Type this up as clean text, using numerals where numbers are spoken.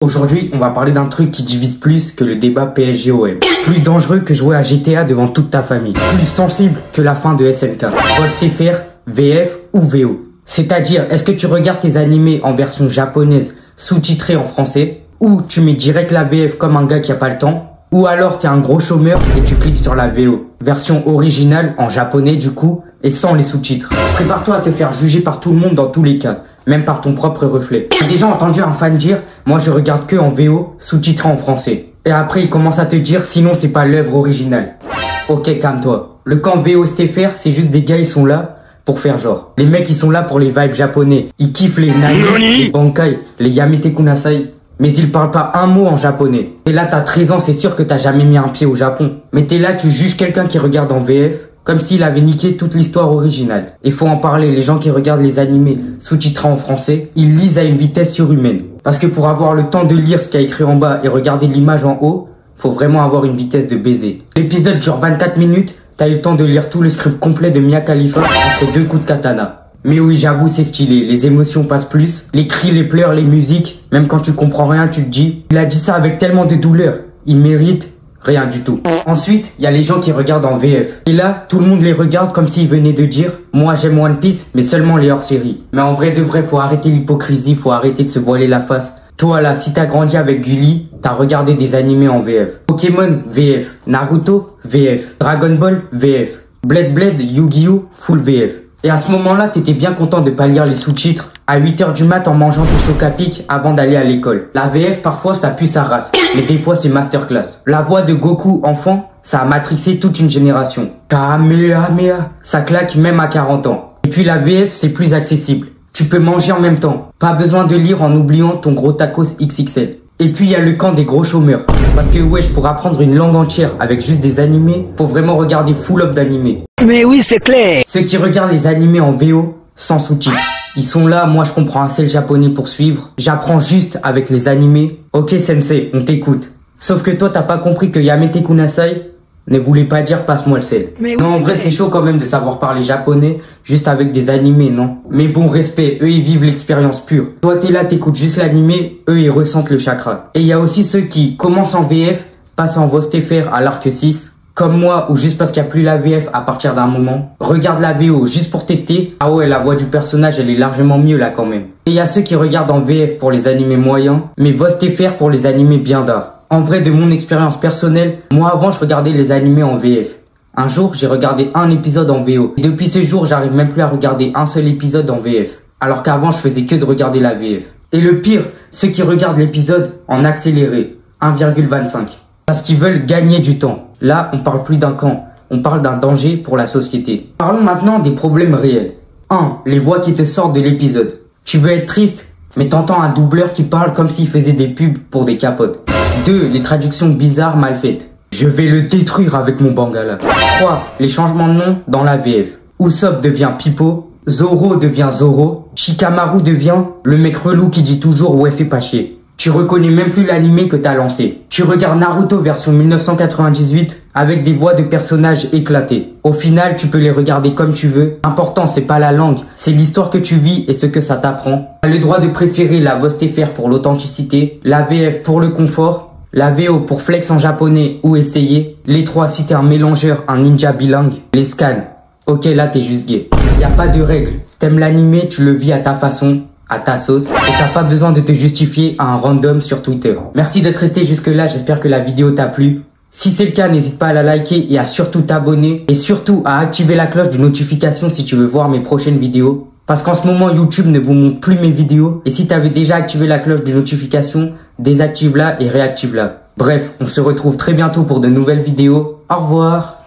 Aujourd'hui, on va parler d'un truc qui divise plus que le débat PSG-OM. Plus dangereux que jouer à GTA devant toute ta famille. Plus sensible que la fin de SNK. Post-FR, VF ou VO. C'est-à-dire, est-ce que tu regardes tes animés en version japonaise sous-titrée en français, ou tu mets direct la VF comme un gars qui a pas le temps, ou alors t'es un gros chômeur et tu cliques sur la VO. Version originale en japonais du coup, et sans les sous-titres. Prépare-toi à te faire juger par tout le monde dans tous les cas, même par ton propre reflet. J'ai déjà entendu un fan dire, moi je regarde que en VO, sous-titré en français. Et après il commence à te dire, sinon c'est pas l'œuvre originale. Ok, calme-toi. Le camp VO STFR, c'est juste des gars, ils sont là pour faire genre. Les mecs, ils sont là pour les vibes japonais. Ils kiffent les Nani, les Bankai, les Yamete Kunasai. Mais ils parlent pas un mot en japonais. Et là, t'as 13 ans, c'est sûr que t'as jamais mis un pied au Japon. Mais t'es là, tu juges quelqu'un qui regarde en VF, comme s'il avait niqué toute l'histoire originale. Et faut en parler, les gens qui regardent les animés sous-titrés en français, ils lisent à une vitesse surhumaine. Parce que pour avoir le temps de lire ce qu'il y a écrit en bas et regarder l'image en haut, faut vraiment avoir une vitesse de baiser. L'épisode dure 24 minutes, t'as eu le temps de lire tout le script complet de Mia Khalifa entre 2 coups de katana. Mais oui, j'avoue, c'est stylé. Les émotions passent plus. Les cris, les pleurs, les musiques. Même quand tu comprends rien, tu te dis, il a dit ça avec tellement de douleur. Il mérite rien du tout. Ensuite, il y a les gens qui regardent en VF. Et là, tout le monde les regarde comme s'ils venaient de dire, moi j'aime One Piece, mais seulement les hors-séries. Mais en vrai de vrai, faut arrêter l'hypocrisie, faut arrêter de se voiler la face. Toi là, si t'as grandi avec Gulli, t'as regardé des animés en VF. Pokémon, VF. Naruto, VF. Dragon Ball, VF. Blade Blade, Yu-Gi-Oh, full VF. Et à ce moment-là, t'étais bien content de pas lire les sous-titres à 8h du mat en mangeant tes chocs à pic avant d'aller à l'école. La VF, parfois, ça pue sa race. Mais des fois, c'est masterclass. La voix de Goku, enfant, ça a matrixé toute une génération. Kamehameha, ça claque même à 40 ans. Et puis la VF, c'est plus accessible. Tu peux manger en même temps. Pas besoin de lire en oubliant ton gros tacos XXL. Et puis il y a le camp des gros chômeurs. Parce que wesh, pour apprendre une langue entière avec juste des animés, faut vraiment regarder full up d'animés. Mais oui, c'est clair. Ceux qui regardent les animés en VO, sans sous-titres. Ils sont là, moi je comprends assez le japonais pour suivre. J'apprends juste avec les animés. Ok sensei, on t'écoute. Sauf que toi t'as pas compris que Yamete Kunasai ne voulait pas dire passe-moi le sel. Mais non, oui, en vrai c'est chaud quand même de savoir parler japonais juste avec des animés, non? Mais bon, respect, eux ils vivent l'expérience pure. Toi t'es là, t'écoutes juste l'animé, eux ils ressentent le chakra. Et il y a aussi ceux qui commencent en VF, passent en VOSTFR à l'arc 6, comme moi, ou juste parce qu'il n'y a plus la VF à partir d'un moment. Regarde la VO juste pour tester. Ah ouais, la voix du personnage, elle est largement mieux là quand même. Et il y a ceux qui regardent en VF pour les animés moyens, mais VOSTFR pour les animés bien d'art. En vrai, de mon expérience personnelle, moi avant, je regardais les animés en VF. Un jour, j'ai regardé un épisode en VO. Et depuis ce jour, j'arrive même plus à regarder un seul épisode en VF. Alors qu'avant, je faisais que de regarder la VF. Et le pire, ceux qui regardent l'épisode en accéléré, 1,25. Parce qu'ils veulent gagner du temps. Là, on parle plus d'un camp, on parle d'un danger pour la société. Parlons maintenant des problèmes réels. 1. Les voix qui te sortent de l'épisode. Tu veux être triste, mais t'entends un doubleur qui parle comme s'il faisait des pubs pour des capotes. 2. Les traductions bizarres mal faites. Je vais le détruire avec mon bangala. 3. Les changements de nom dans la VF. Usopp devient Pipo, Zoro devient Zoro, Shikamaru devient le mec relou qui dit toujours ouais fais pas chier. Tu reconnais même plus l'animé que t'as lancé. Tu regardes Naruto version 1998 avec des voix de personnages éclatées. Au final, tu peux les regarder comme tu veux. L'important, c'est pas la langue, c'est l'histoire que tu vis et ce que ça t'apprend. T'as le droit de préférer la VOSTFR pour l'authenticité, la VF pour le confort, la VO pour flex en japonais ou essayer, les 3 si t'es un mélangeur, un ninja bilingue, les scans. Ok, là t'es juste gay. Y a pas de règles. T'aimes l'animé, tu le vis à ta façon, à ta sauce, et t'as pas besoin de te justifier à un random sur Twitter. Merci d'être resté jusque là, j'espère que la vidéo t'a plu. Si c'est le cas, n'hésite pas à la liker et à surtout t'abonner, et surtout à activer la cloche de notification si tu veux voir mes prochaines vidéos. Parce qu'en ce moment, YouTube ne vous montre plus mes vidéos, et si t'avais déjà activé la cloche de notification, désactive-la et réactive-la. Bref, on se retrouve très bientôt pour de nouvelles vidéos. Au revoir.